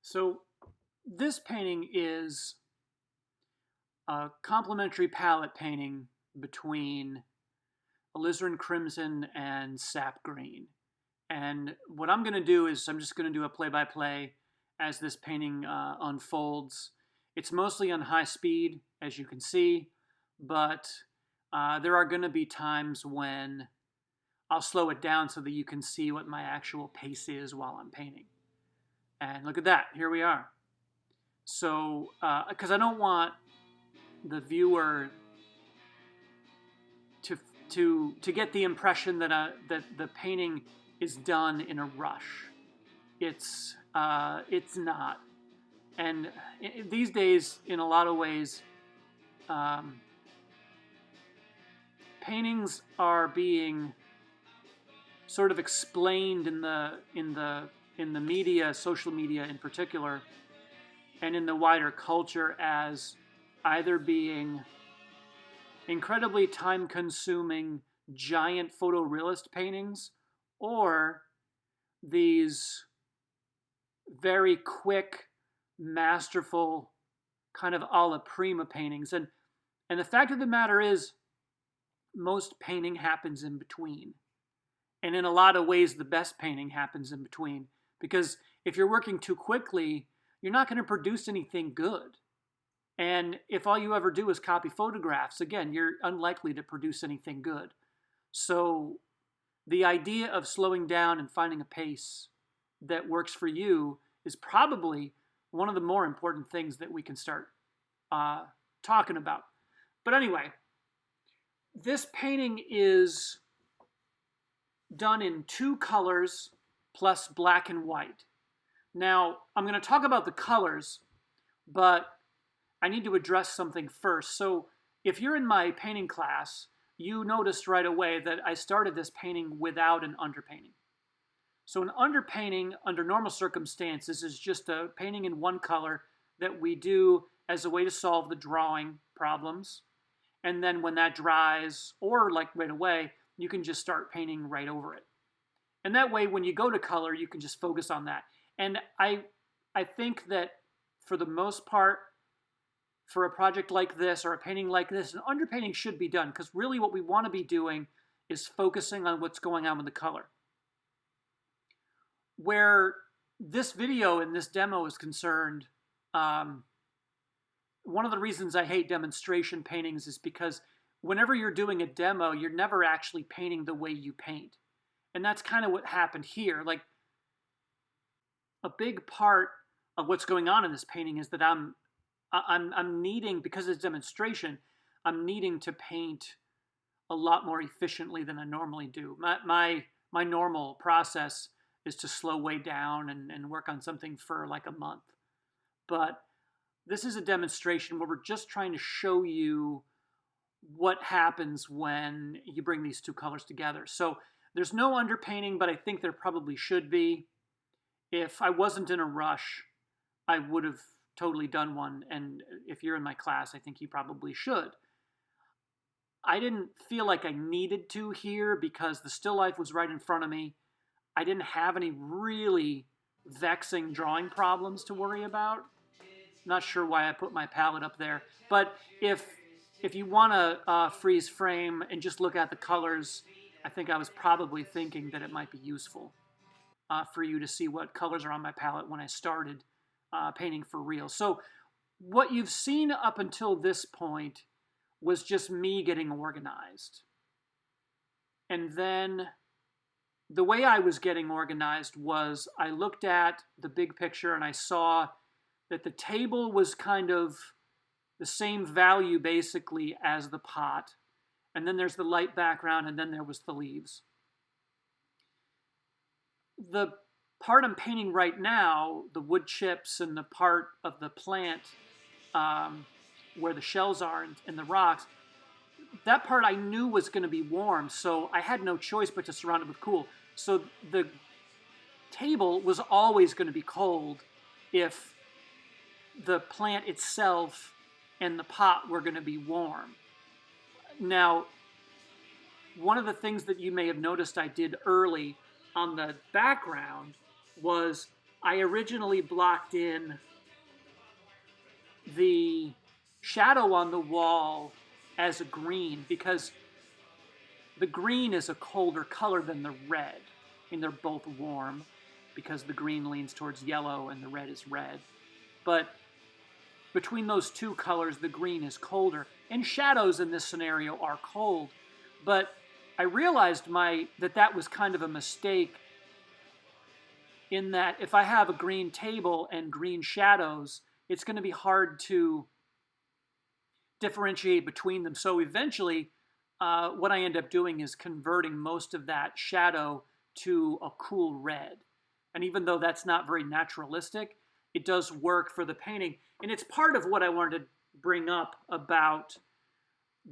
So this painting is a complementary palette painting between Alizarin Crimson and Sap Green. And what I'm going to do is I'm just going to do a play-by-play as this painting unfolds. It's mostly on high speed, as you can see, but there are going to be times when I'll slow it down so that you can see what my actual pace is while I'm painting. And look at that, here we are. So, because I don't want the viewer to get the impression that that the painting is done in a rush. It's not. And these days, in a lot of ways, paintings are being sort of explained in the media, social media in particular, and in the wider culture as either being incredibly time-consuming giant photorealist paintings or these very quick, masterful, kind of alla prima paintings. And the fact of the matter is, most painting happens in between. And in a lot of ways, the best painting happens in between. Because if you're working too quickly, you're not going to produce anything good. And if all you ever do is copy photographs, again, you're unlikely to produce anything good. So the idea of slowing down and finding a pace that works for you is probably one of the more important things that we can start talking about. But anyway, this painting is done in two colors plus black and white. Now, I'm going to talk about the colors, but I need to address something first. So if you're in my painting class, you noticed right away that I started this painting without an underpainting. So an underpainting under normal circumstances is just a painting in one color that we do as a way to solve the drawing problems. And then when that dries, or like right away, you can just start painting right over it. And that way, when you go to color, you can just focus on that. And I think that for the most part, for a project like this or a painting like this, an underpainting should be done, because really what we want to be doing is focusing on what's going on with the color. Where this video and this demo is concerned, one of the reasons I hate demonstration paintings is because whenever you're doing a demo, you're never actually painting the way you paint. And that's kind of what happened here. Like, a big part of what's going on in this painting is that I'm needing, because it's demonstration, I'm needing to paint a lot more efficiently than I normally do. My normal process is to slow way down and work on something for like a month. But this is a demonstration where we're just trying to show you what happens when you bring these two colors together. So there's no underpainting, but I think there probably should be. If I wasn't in a rush, I would have totally done one. And if you're in my class, I think you probably should. I didn't feel like I needed to here because the still life was right in front of me. I didn't have any really vexing drawing problems to worry about. Not sure why I put my palette up there. But if you want to freeze frame and just look at the colors, I think I was probably thinking that it might be useful for you to see what colors are on my palette when I started painting for real. So what you've seen up until this point was just me getting organized. And then the way I was getting organized was I looked at the big picture and I saw that the table was kind of the same value basically as the pot. And then there's the light background, and then there was the leaves. The part I'm painting right now, the wood chips and the part of the plant where the shells are and the rocks, that part I knew was going to be warm, so I had no choice but to surround it with cool. So the table was always going to be cold if the plant itself and the pot were going to be warm. Now, one of the things that you may have noticed I did early on the background was I originally blocked in the shadow on the wall as a green because the green is a colder color than the red, and they're both warm because the green leans towards yellow and the red is red. But between those two colors, the green is colder. And shadows in this scenario are cold. But I realized that was kind of a mistake, in that if I have a green table and green shadows, it's going to be hard to differentiate between them. So eventually, what I end up doing is converting most of that shadow to a cool red. And even though that's not very naturalistic, it does work for the painting. And it's part of what I wanted to bring up about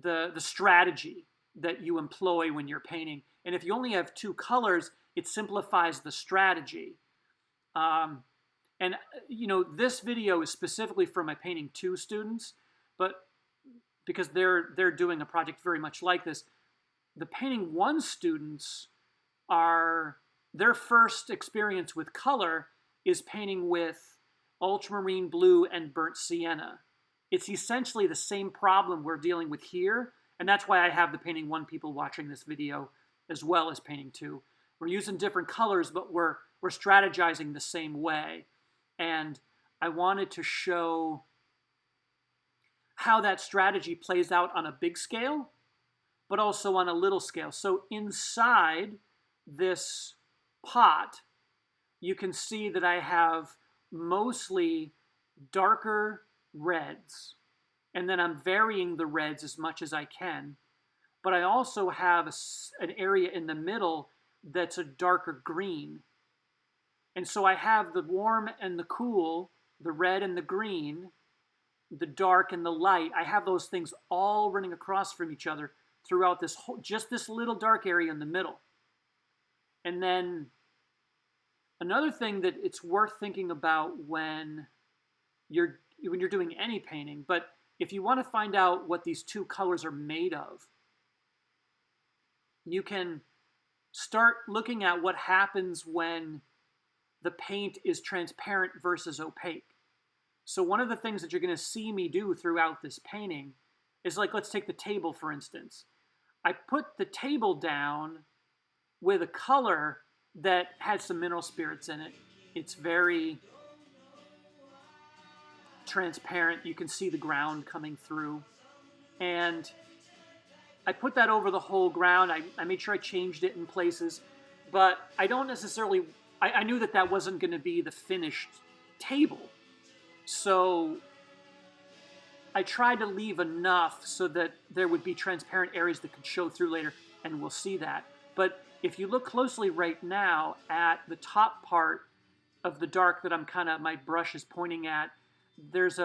the strategy that you employ when you're painting. And if you only have two colors, it simplifies the strategy. And this video is specifically for my Painting 2 students, but because they're doing a project very much like this. The Painting 1 students their first experience with color is painting with ultramarine blue and burnt sienna. It's essentially the same problem we're dealing with here, and that's why I have the Painting 1 people watching this video as well as Painting 2. We're using different colors, but we're strategizing the same way. And I wanted to show how that strategy plays out on a big scale, but also on a little scale. So inside this pot, you can see that I have mostly darker reds, and then I'm varying the reds as much as I can. But I also have an area in the middle that's a darker green. And so I have the warm and the cool, the red and the green, the dark and the light. I have those things all running across from each other throughout just this little dark area in the middle. And then another thing that it's worth thinking about when you're doing any painting, but if you want to find out what these two colors are made of, you can start looking at what happens when the paint is transparent versus opaque. So one of the things that you're going to see me do throughout this painting is, like, let's take the table, for instance. I put the table down with a color that has some mineral spirits in it. It's very transparent. You can see the ground coming through. And I put that over the whole ground. I made sure I changed it in places. But I don't necessarily... I knew that wasn't going to be the finished table. So I tried to leave enough so that there would be transparent areas that could show through later, and we'll see that. But if you look closely right now at the top part of the dark that my brush is pointing at, there's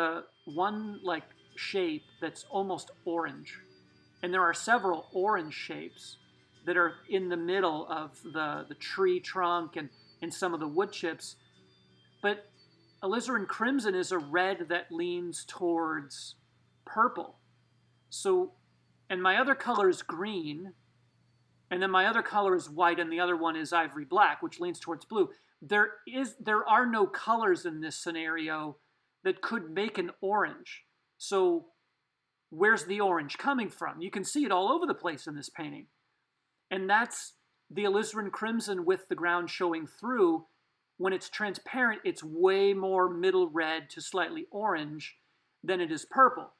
one shape that's almost orange. And there are several orange shapes that are in the middle of the tree trunk and some of the wood chips. But Alizarin Crimson is a red that leans towards purple. So, and my other color is green, and then my other color is white, and the other one is ivory black, which leans towards blue. There are no colors in this scenario that could make an orange. So where's the orange coming from? You can see it all over the place in this painting. And that's the Alizarin Crimson with the ground showing through. When it's transparent, it's way more middle red to slightly orange than it is purple.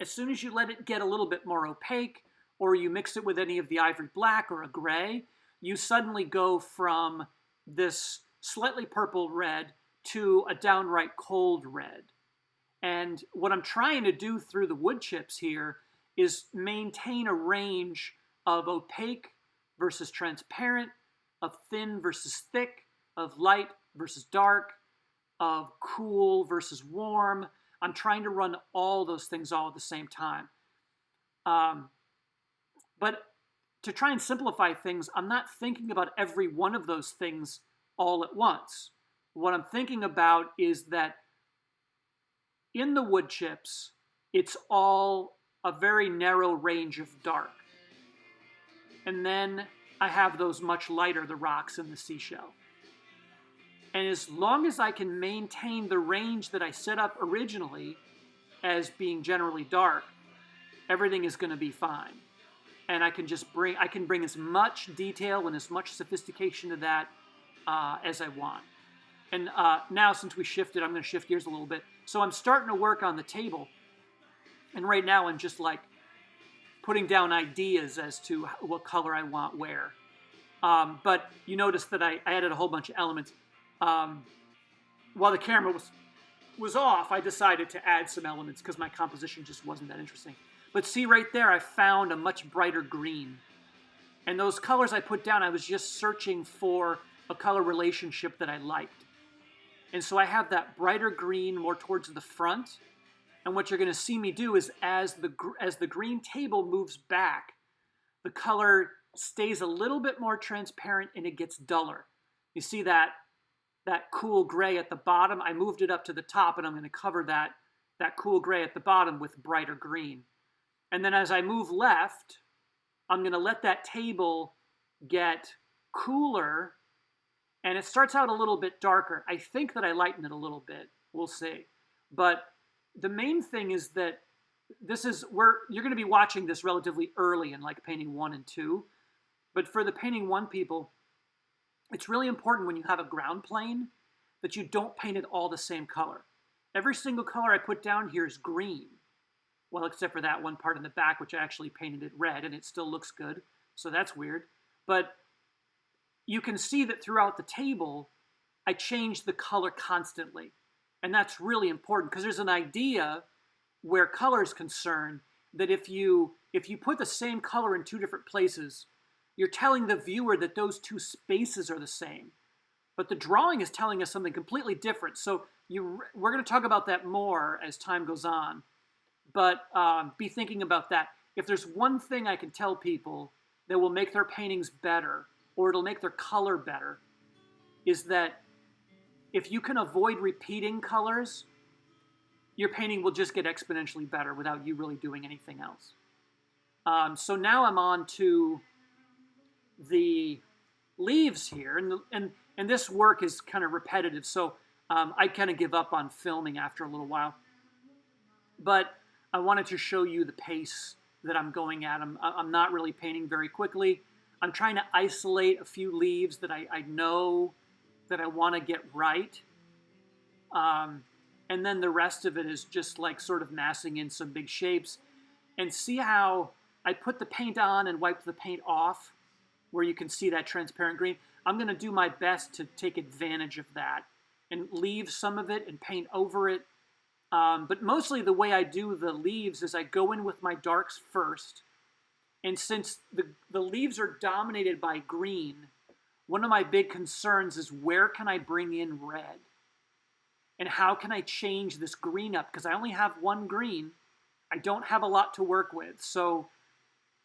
As soon as you let it get a little bit more opaque, or you mix it with any of the ivory black or a gray, you suddenly go from this slightly purple red to a downright cold red. And what I'm trying to do through the wood chips here is maintain a range of opaque versus transparent, of thin versus thick, of light versus dark, of cool versus warm. I'm trying to run all those things all at the same time. But to try and simplify things, I'm not thinking about every one of those things all at once. What I'm thinking about is that in the wood chips, it's all a very narrow range of dark. And then I have those much lighter, the rocks and the seashell. And as long as I can maintain the range that I set up originally as being generally dark, everything is going to be fine. And I can bring as much detail and as much sophistication to that as I want. And now, since we shifted, I'm going to shift gears a little bit. So I'm starting to work on the table. And right now I'm just like putting down ideas as to what color I want where. But you notice that I added a whole bunch of elements. While the camera was off, I decided to add some elements because my composition just wasn't that interesting. But see right there, I found a much brighter green. And those colors I put down, I was just searching for a color relationship that I liked. And so I have that brighter green more towards the front. And what you're going to see me do is as the green table moves back, the color stays a little bit more transparent and it gets duller. You see that cool gray at the bottom? I moved it up to the top, and I'm going to cover that cool gray at the bottom with brighter green. And then as I move left, I'm going to let that table get cooler, and it starts out a little bit darker. I think that I lighten it a little bit. We'll see. But the main thing is that you're going to be watching this relatively early in like painting 1 and 2. But for the painting 1 people, it's really important when you have a ground plane that you don't paint it all the same color. Every single color I put down here is green. Well, except for that one part in the back, which I actually painted it red, and it still looks good. So that's weird. But you can see that throughout the table, I change the color constantly. And that's really important because there's an idea where color is concerned that if you put the same color in 2 different places, you're telling the viewer that those 2 spaces are the same. But the drawing is telling us something completely different. So we're going to talk about that more as time goes on. But be thinking about that. If there's one thing I can tell people that will make their paintings better, or it'll make their color better, is that if you can avoid repeating colors, your painting will just get exponentially better without you really doing anything else. So now I'm on to the leaves here, and this work is kind of repetitive, so I kind of give up on filming after a little while. But I wanted to show you the pace that I'm going at. I'm not really painting very quickly. I'm trying to isolate a few leaves that I know that I want to get right. And then the rest of it is just like sort of massing in some big shapes. And see how I put the paint on and wiped the paint off, where you can see that transparent green. I'm going to do my best to take advantage of that and leave some of it and paint over it. But mostly the way I do the leaves is I go in with my darks first. And since the leaves are dominated by green, one of my big concerns is where can I bring in red? And how can I change this green up? Because I only have 1 green. I don't have a lot to work with. So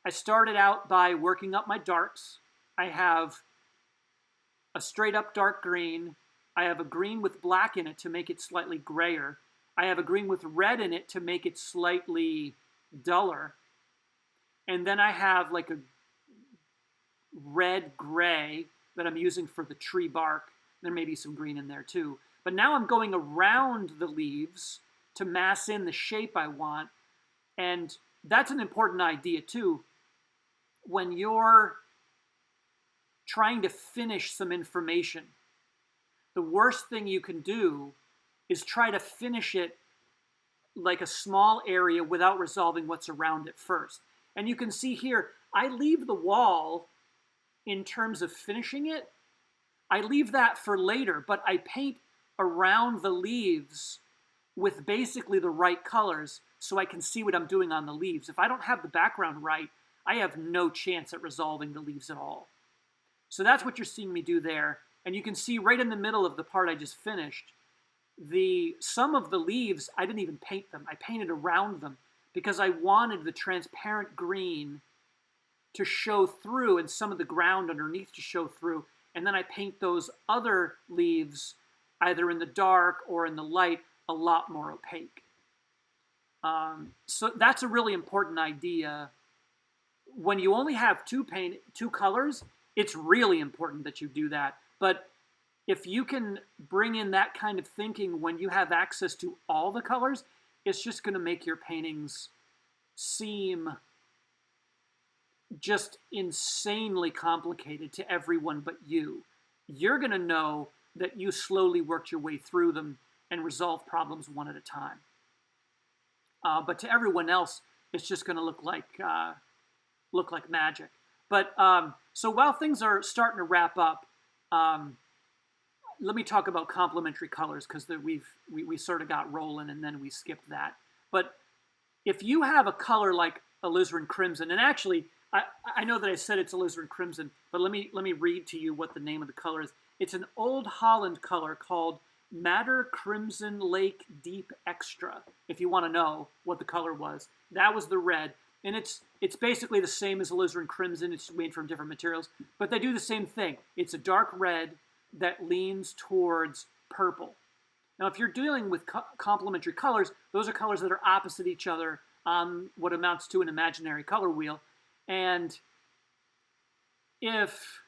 I started out by working up my darks. I have a straight up dark green. I have a green with black in it to make it slightly grayer. I have a green with red in it to make it slightly duller. And then I have like a red-gray that I'm using for the tree bark. There may be some green in there too. But now I'm going around the leaves to mass in the shape I want. And that's an important idea too. When you're trying to finish some information, the worst thing you can do is try to finish it like a small area without resolving what's around it first. And you can see here, I leave the wall in terms of finishing it. I leave that for later, but I paint around the leaves with basically the right colors so I can see what I'm doing on the leaves. If I don't have the background right, I have no chance at resolving the leaves at all. So that's what you're seeing me do there. And you can see right in the middle of the part I just finished, some of the leaves, I didn't even paint them. I painted around them because I wanted the transparent green to show through and some of the ground underneath to show through. And then I paint those other leaves either in the dark or in the light a lot more opaque. So that's a really important idea. When you only have two colors, it's really important that you do that. But if you can bring in that kind of thinking when you have access to all the colors, it's just going to make your paintings seem just insanely complicated to everyone but you. You're going to know that you slowly worked your way through them and resolved problems one at a time. But to everyone else, it's just going to look like magic. But so while things are starting to wrap up, let me talk about complementary colors, because we sort of got rolling and then we skipped that. But if you have a color like Alizarin Crimson, and actually I know that I said it's Alizarin Crimson, but let me read to you what the name of the color is. It's an Old Holland color called Madder Crimson Lake Deep Extra. If you want to know what the color was, that was the red, and it's basically the same as Alizarin Crimson. It's made from different materials, but they do the same thing. It's a dark red that leans towards purple. Now, if you're dealing with complementary colors, those are colors that are opposite each other on what amounts to an imaginary color wheel. And if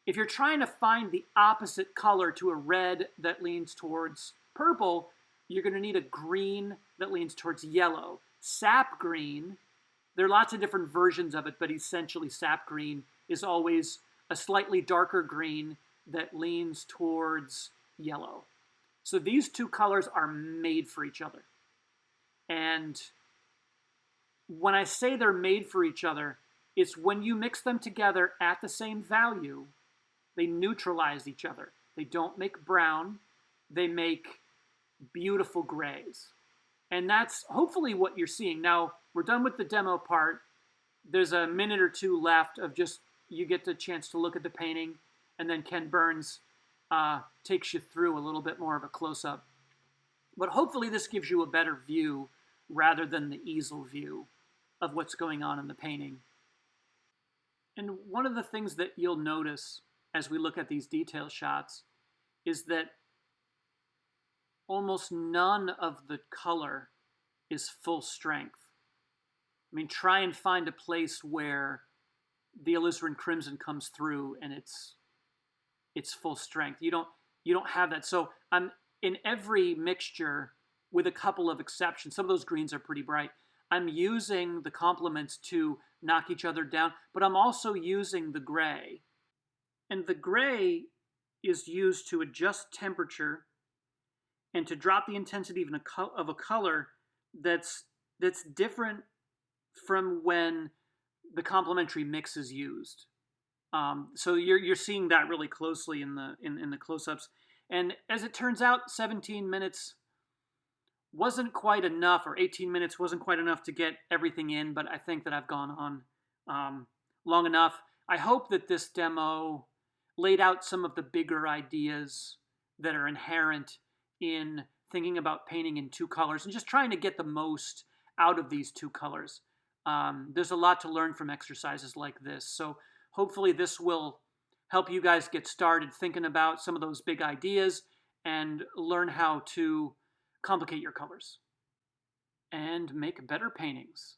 you're trying to find the opposite color to a red that leans towards purple, you're going to need a green that leans towards yellow. Sap Green, there are lots of different versions of it, but essentially Sap Green is always a slightly darker green that leans towards yellow. So these two colors are made for each other. And when I say they're made for each other, it's when you mix them together at the same value, they neutralize each other. They don't make brown, they make beautiful grays. And that's hopefully what you're seeing. Now, we're done with the demo part. There's a minute or two left of just, you get the chance to look at the painting, and then Ken Burns takes you through a little bit more of a close-up. But hopefully this gives you a better view rather than the easel view of what's going on in the painting. And one of the things that you'll notice as we look at these detail shots is that almost none of the color is full strength. I mean, try and find a place where the Alizarin Crimson comes through and it's full strength. You don't have that. So I'm in every mixture, with a couple of exceptions. Some of those greens are pretty bright. I'm using the complements to knock each other down, but I'm also using the gray. And the gray is used to adjust temperature and to drop the intensity of a color that's different from when the complementary mix is used. So you're seeing that really closely in the close-ups. And as it turns out, 17 minutes wasn't quite enough, or 18 minutes wasn't quite enough to get everything in, but I think that I've gone on long enough. I hope that this demo laid out some of the bigger ideas that are inherent in thinking about painting in two colors and just trying to get the most out of these two colors. There's a lot to learn from exercises like this, so hopefully this will help you guys get started thinking about some of those big ideas and learn how to complicate your colors and make better paintings.